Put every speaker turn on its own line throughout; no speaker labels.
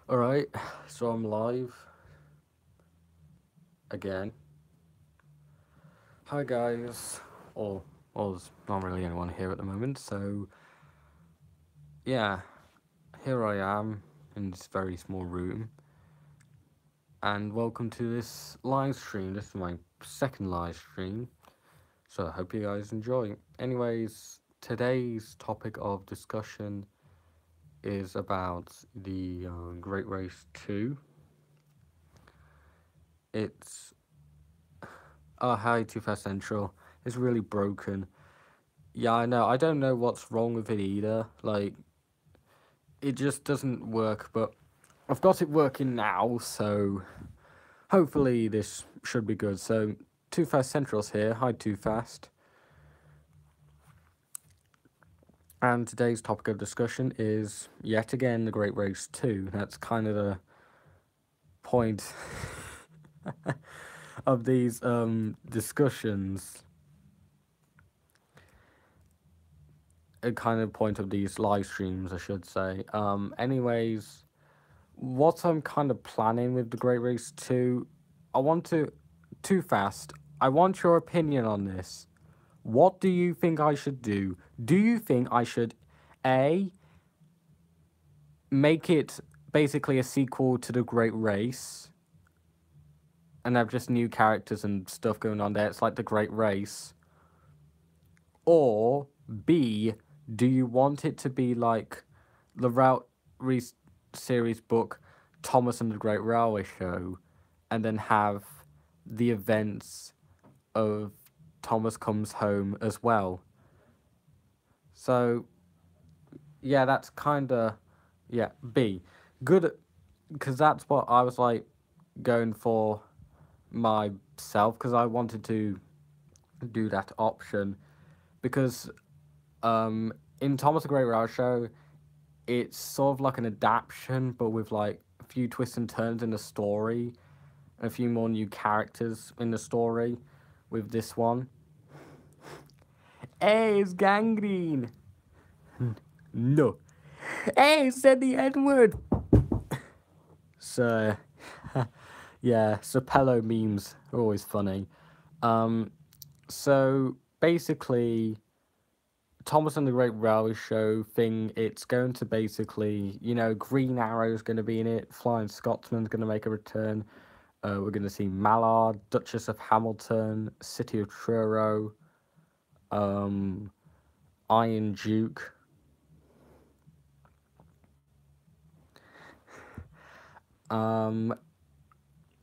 Alright, so I'm live again. Hi guys. Or, there's not really anyone here at the moment, so yeah, here I am in this very small room. And welcome to this live stream. This is my second live stream, so I hope you guys enjoy. Anyways, today's topic of discussion is about the Great Race 2. It's hi, Too Fast Central. It's really broken. Yeah, I know. I don't know what's wrong with it either. Like, it just doesn't work, but I've got it working now, so hopefully this should be good. So, Too Fast Central's here. Hi, Too Fast. And today's topic of discussion is, yet again, the Great Race 2. That's kind of the point of these discussions. A kind of point of these live streams, I should say. Anyways, what I'm kind of planning with the Great Race 2, I want to... Too Fast, I want your opinion on this. What do you think I should do? Do you think I should, A, make it basically a sequel to the Great Race, and have just new characters and stuff going on there? It's like the Great Race. Or, B, do you want it to be like the Route series book, Thomas and the Great Railway Show, and then have the events of Thomas Comes Home as well? So, yeah, that's kind of, yeah, B. Good, because that's what I was like going for myself, because I wanted to do that option, because in Thomas the Great Railway Show, it's sort of like an adaptation, but with like a few twists and turns in the story, and a few more new characters in the story with this one. Hey, it's Gangrene! No. Hey, said the N-word! So, yeah, Sapello memes are always funny. So, basically, Thomas and the Great Railway Show thing, it's going to basically, Green Arrow's going to be in it, Flying Scotsman's going to make a return, we're going to see Mallard, Duchess of Hamilton, City of Truro, Iron Duke.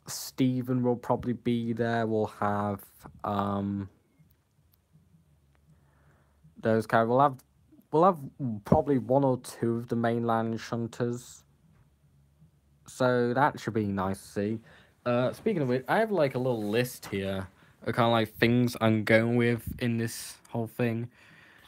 Stephen will probably be there. We'll have those guys. We'll have probably one or two of the mainland shunters. So that should be nice to see. Speaking of which, I have like a little list here of kind of like things I'm going with in this whole thing.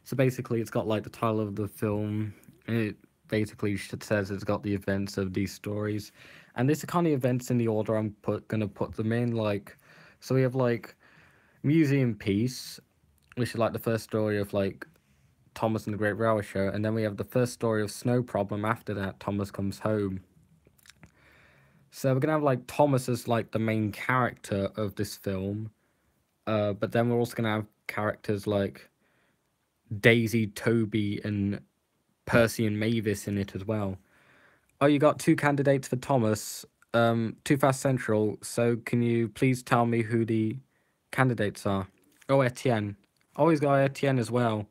So basically, it's got like the title of the film. It basically says it's got the events of these stories, and this are kind of events in the order I'm gonna put them in. Like, so we have like Museum Peace, which is like the first story of like Thomas and the Great Railway Show, and then we have the first story of Snow Problem after that, Thomas Comes Home. So we're gonna have like Thomas as like the main character of this film, but then we're also gonna have characters like Daisy, Toby, and Percy and Mavis in it as well. Oh, you got two candidates for Thomas. Too Fast Central. So can you please tell me who the candidates are? Oh, Etienne. Oh, he's got Etienne as well.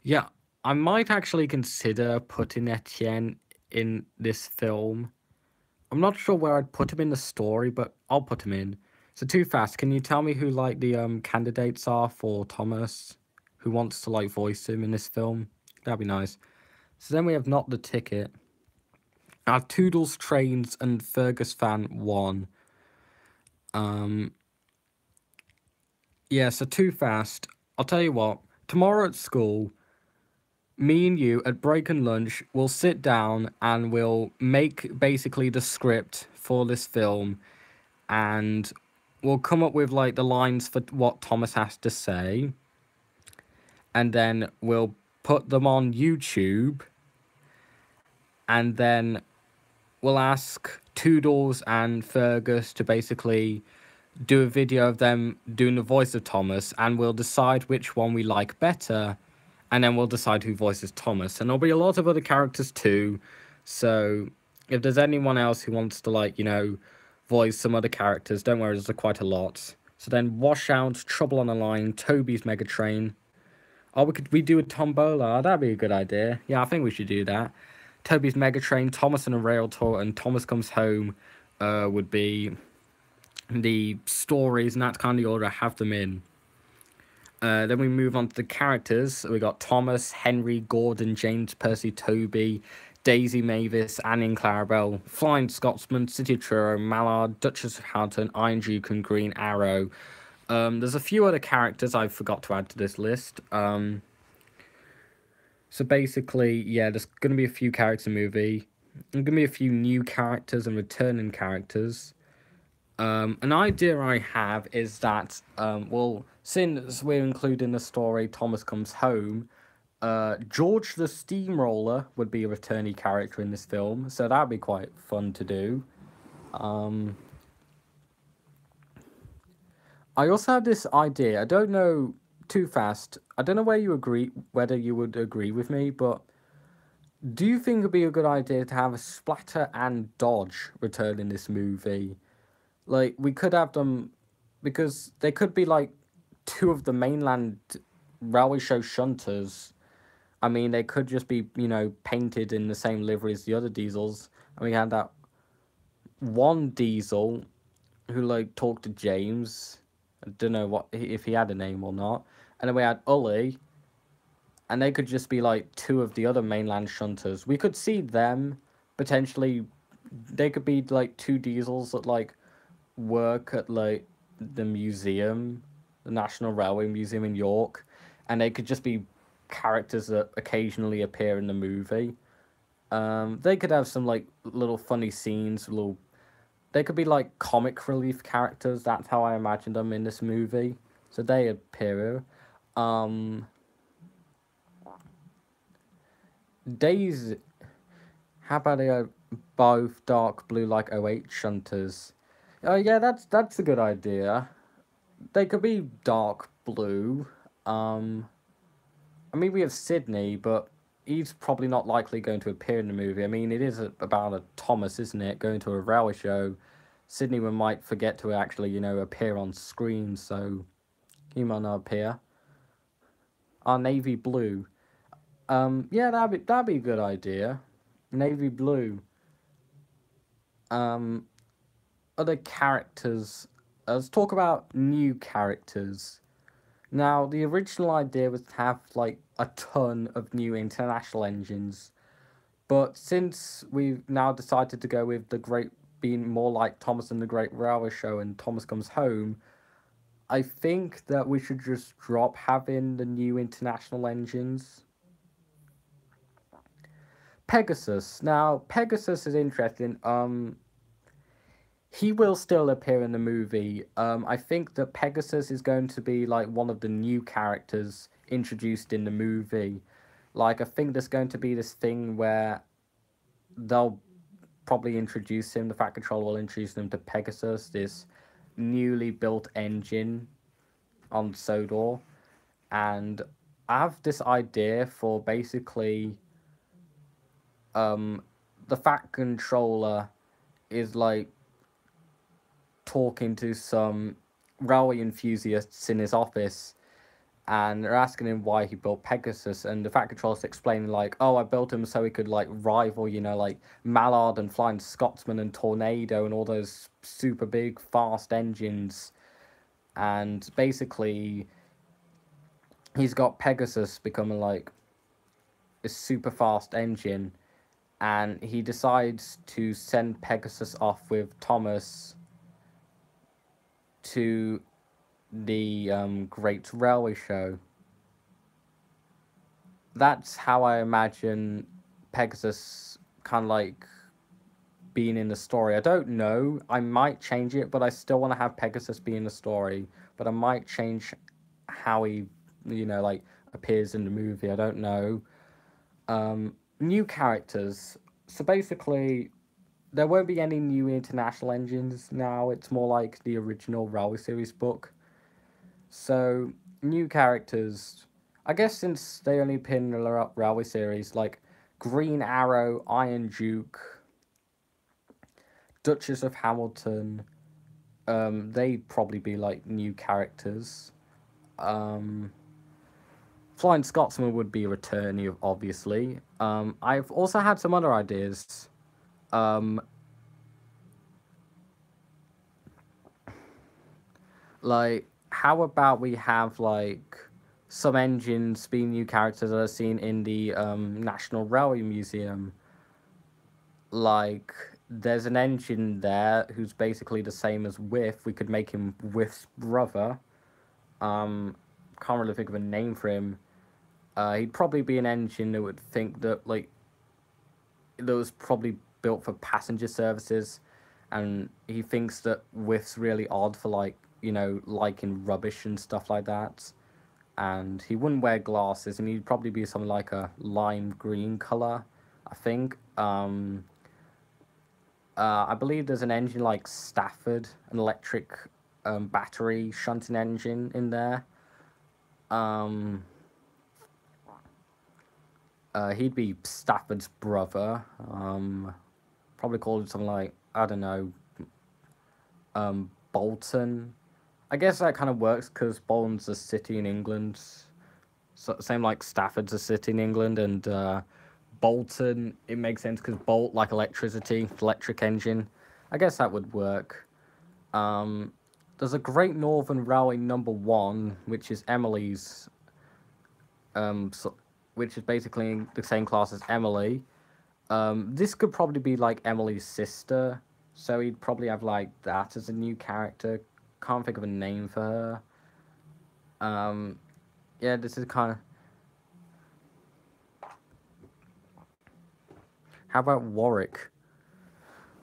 Yeah, I might actually consider putting Etienne in this film. I'm not sure where I'd put him in the story, but I'll put him in. So Too Fast, can you tell me who like the candidates are for Thomas? Who wants to like voice him in this film? That'd be nice. So then we have Not the Ticket. Toodles, Trains, and Fergus Fan 1. Yeah, so Too Fast. I'll tell you what. Tomorrow at school, me and you at break and lunch will sit down and we'll make basically the script for this film, and we'll come up with like the lines for what Thomas has to say, and then we'll put them on YouTube, and then we'll ask Toodles and Fergus to basically do a video of them doing the voice of Thomas, and we'll decide which one we like better, and then we'll decide who voices Thomas. And there'll be a lot of other characters too, so if there's anyone else who wants to, like, you know, voice some other characters, don't worry, there's quite a lot. So then Washout, Trouble on the Line, Toby's Megatrain. Oh, we do a Tombola. Oh, that'd be a good idea. Yeah, I think we should do that. Toby's Megatrain, Thomas and a Rail Tour, and Thomas Comes Home would be the stories, and that's kind of the order I have them in. Then we move on to the characters. We got Thomas, Henry, Gordon, James, Percy, Toby, Daisy, Mavis, Annie and Clarabelle, Flying Scotsman, City of Truro, Mallard, Duchess of Hamilton, Iron Duke and Green Arrow. There's a few other characters I forgot to add to this list. So basically, yeah, there's going to be a few characters in the movie. There's going to be a few new characters and returning characters. An idea I have is that, well, since we're including the story Thomas Comes Home, George the Steamroller would be a returning character in this film, so that'd be quite fun to do. I also have this idea, I don't know too fast, I don't know whether you would agree with me, but do you think it'd be a good idea to have a Splatter and Dodge return in this movie? Like, we could have them, because they could be like two of the mainland railway show shunters. I mean, they could just be, you know, painted in the same livery as the other diesels. And we had that one diesel who, like, talked to James. I don't know if he had a name or not. And then we had Ully, and they could just be like two of the other mainland shunters. We could see them potentially. They could be like two diesels that, like, work at, like, the museum, the National Railway Museum in York, and they could just be characters that occasionally appear in the movie. They could have some, like, little funny scenes, they could be like comic relief characters. That's how I imagined them in this movie. So they appear. Daisy. How about they are both dark blue like 08 shunters? Oh yeah, that's a good idea. They could be dark blue. I mean, we have Sydney, but he's probably not likely going to appear in the movie. I mean, it is about a Thomas, isn't it? Going to a railway show. Sydney might forget to actually, you know, appear on screen, so he might not appear. Our navy blue. Yeah, that'd be a good idea. Navy blue. Other characters. Let's talk about new characters. Now, the original idea was to have, like, a ton of new international engines. But since we've now decided to go with being more like Thomas and the Great Railway Show and Thomas Comes Home, I think that we should just drop having the new international engines. Pegasus. Now, Pegasus is interesting. He will still appear in the movie. I think that Pegasus is going to be, like, one of the new characters introduced in the movie. Like, I think there's going to be this thing where they'll probably introduce him, the Fat Controller will introduce him to Pegasus, this newly built engine on Sodor. And I have this idea for basically, the Fat Controller is, like, talking to some railway enthusiasts in his office, and they're asking him why he built Pegasus, and the Fat Controller's explaining, like, oh, I built him so he could, like, rival, you know, like, Mallard and Flying Scotsman and Tornado and all those super big, fast engines. And basically, he's got Pegasus becoming, like, a super fast engine, and he decides to send Pegasus off with Thomas to the Great Railway Show. That's how I imagine Pegasus kind of, like, being in the story. I don't know. I might change it, but I still want to have Pegasus be in the story. But I might change how he, you know, like, appears in the movie. I don't know. New characters. So basically, there won't be any new international engines now. It's more like the original Railway Series book. So new characters. I guess since they only appear in the Railway Series, like Green Arrow, Iron Duke, Duchess of Hamilton, they'd probably be like new characters. Um, Flying Scotsman would be a return, obviously. I've also had some other ideas. Um, like, how about we have like some engines being new characters that are seen in the National Railway Museum? Like, there's an engine there who's basically the same as Whiff. We could make him Whiff's brother. Can't really think of a name for him. He'd probably be an engine that would think that like that was probably built for passenger services, and he thinks that Whiff's really odd for like liking rubbish and stuff like that. And he wouldn't wear glasses, and he'd probably be something like a lime green color, I think. I believe there's an engine like Stafford, an electric battery shunting engine in there. Um, he'd be Stafford's brother. Probably called something like, I don't know, Bolton. I guess that kind of works because Bolton's a city in England. So, same like Stafford's a city in England, and Bolton, it makes sense because Bolt, like electricity, electric engine. I guess that would work. There's a Great Northern Railway number 1, which is Emily's, which is basically the same class as Emily. This could probably be like Emily's sister, so he'd probably have like that as a new character. Can't think of a name for her. Yeah, this is kind of. How about Warwick?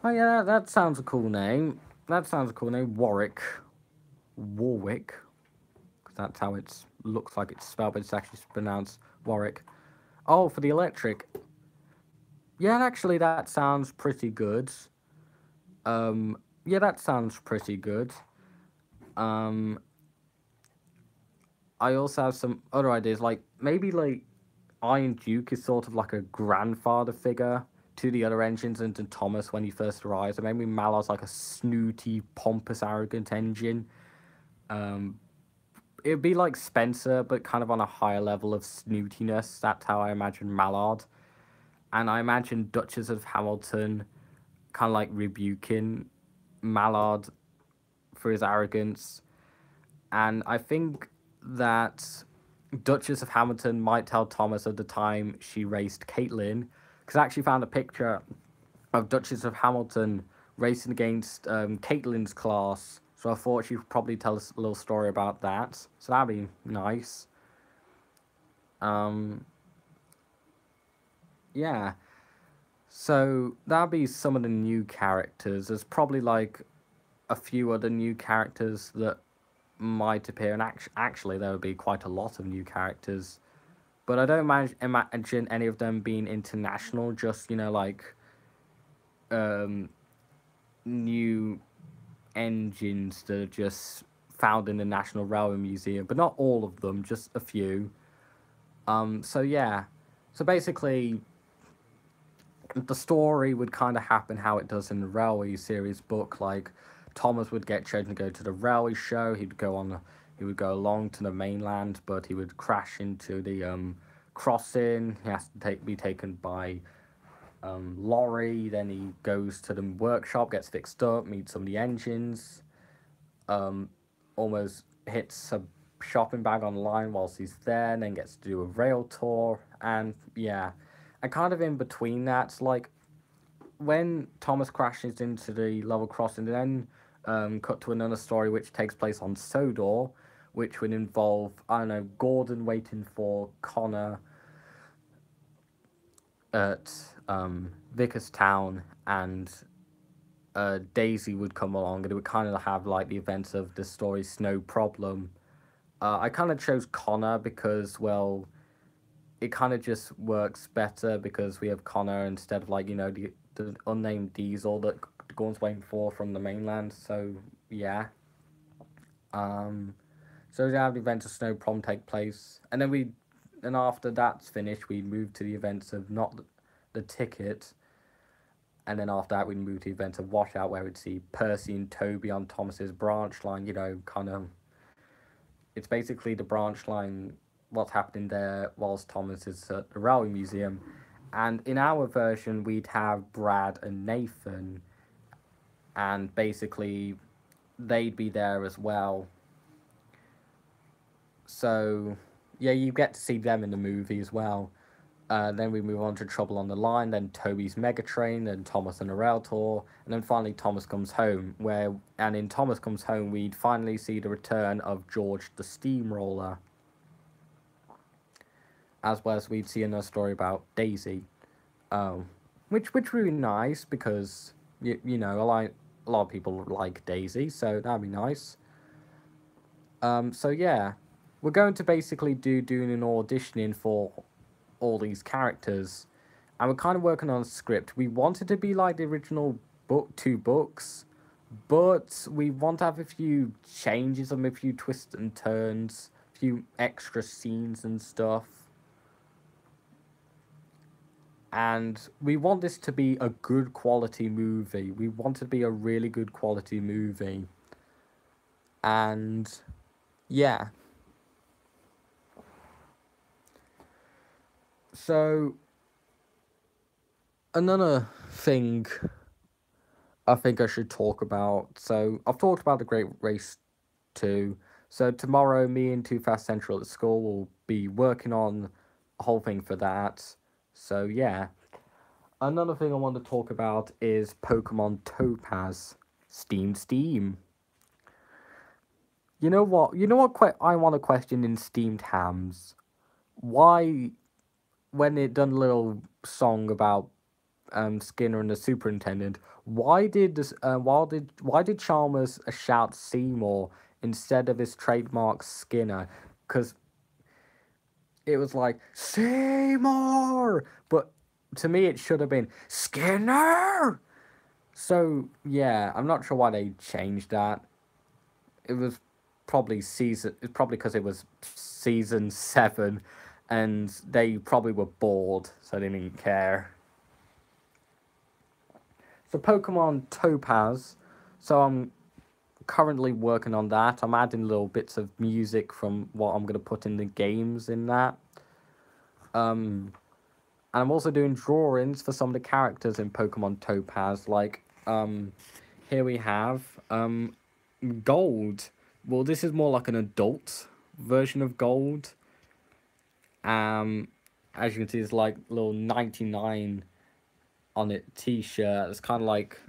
Oh yeah, that sounds a cool name. That sounds a cool name, Warwick. Warwick. Because that's how it looks like it's spelled, but it's actually pronounced Warwick. Oh, for the electric. Yeah, actually, that sounds pretty good. Yeah, that sounds pretty good. Um, I also have some other ideas, like maybe like Iron Duke is sort of like a grandfather figure to the other engines and to Thomas when he first arrives. And maybe Mallard's like a snooty, pompous, arrogant engine. It'd be like Spencer, but kind of on a higher level of snootiness. That's how I imagine Mallard. And I imagine Duchess of Hamilton kind of like rebuking Mallard for his arrogance. And I think that Duchess of Hamilton might tell Thomas at the time she raced Caitlin, because I actually found a picture of Duchess of Hamilton racing against Caitlin's class. So I thought she would probably tell us a little story about that. So that'd be nice. Yeah. So that'd be some of the new characters. There's probably like a few other new characters that might appear, and actually there would be quite a lot of new characters. But I don't imagine any of them being international. Just like new engines that are just found in the National Railway Museum, but not all of them, just a few. So yeah, so basically, the story would kind of happen how it does in the Railway Series book. Like, Thomas would get chosen to go to the railway show. He would go along to the mainland, but he would crash into the crossing. He has to be taken by lorry. Then he goes to the workshop, gets fixed up, meets some of the engines. Almost hits a shopping bag online whilst he's there, and then gets to do a rail tour. And yeah, and kind of in between that, like when Thomas crashes into the level crossing, then cut to another story which takes place on Sodor, which would involve, I don't know, Gordon waiting for Connor at Vickerstown, and Daisy would come along, and it would kind of have like the events of the story Snow Problem. I kind of chose Connor because, well, it kind of just works better because we have Connor instead of, like, the unnamed Diesel that Gorn's waiting for from the mainland. So yeah. Um, so we have the events of Snow Prom take place, and after that's finished, we move to the events of not the ticket, and then after that we move to the event of Washout, where we'd see Percy and Toby on Thomas's branch line. Kind of, it's basically the branch line, what's happening there whilst Thomas is at the Railway Museum. And in our version, we'd have Brad and Nathan, and basically they'd be there as well. So, yeah, you get to see them in the movie as well. Then we move on to Trouble on the Line, then Toby's Mega Train, then Thomas and the Rail Tour, and then finally Thomas Comes Home, and in Thomas Comes Home, we'd finally see the return of George the Steamroller, as well as we'd see another story about Daisy, which would be nice because a lot of people like Daisy, so that'd be nice. So yeah, we're going to basically doing an auditioning for all these characters, and we're kind of working on a script. We wanted to be like the original two books, but we want to have a few changes and a few twists and turns, a few extra scenes and stuff. And we want this to be a good quality movie. We want it to be a really good quality movie. And yeah. So another thing I think I should talk about. So I've talked about the Great Race 2. So tomorrow, me and Too Fast Central at school will be working on a whole thing for that. So yeah. Another thing I want to talk about is Pokemon Topaz. Steam. You know what? I want to question in Steamed Hams. Why, when it done a little song about Skinner and the superintendent, why did Chalmers shout Seymour instead of his trademark Skinner? Because it was like Seymour, but to me it should have been Skinner. So yeah, I'm not sure why they changed that. It was probably because it was season 7, and they probably were bored, so they didn't care. So Pokemon Topaz. So I'm currently working on that. I'm adding little bits of music from what I'm gonna put in the games in that. And I'm also doing drawings for some of the characters in Pokemon Topaz. Like, here we have Gold. Well, this is more like an adult version of Gold. As you can see, it's like little 99 on it t-shirt. It's kind of like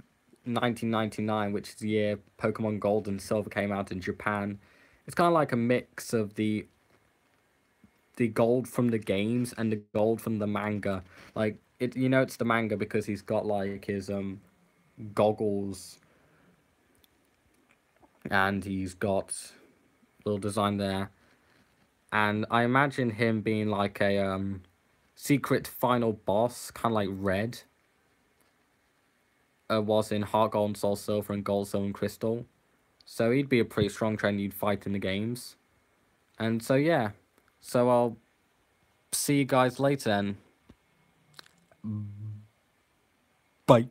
1999, which is the year Pokemon Gold and Silver came out in Japan. It's kind of like a mix of the gold from the games and the gold from the manga. Like, it's the manga because he's got like his goggles, and he's got a little design there. And I imagine him being like a secret final boss, kind of like Red was in Heart Gold and Soul Silver and Gold, Silver and Crystal. So he'd be a pretty strong trainer you'd fight in the games. And so yeah. So I'll see you guys later then. Bye.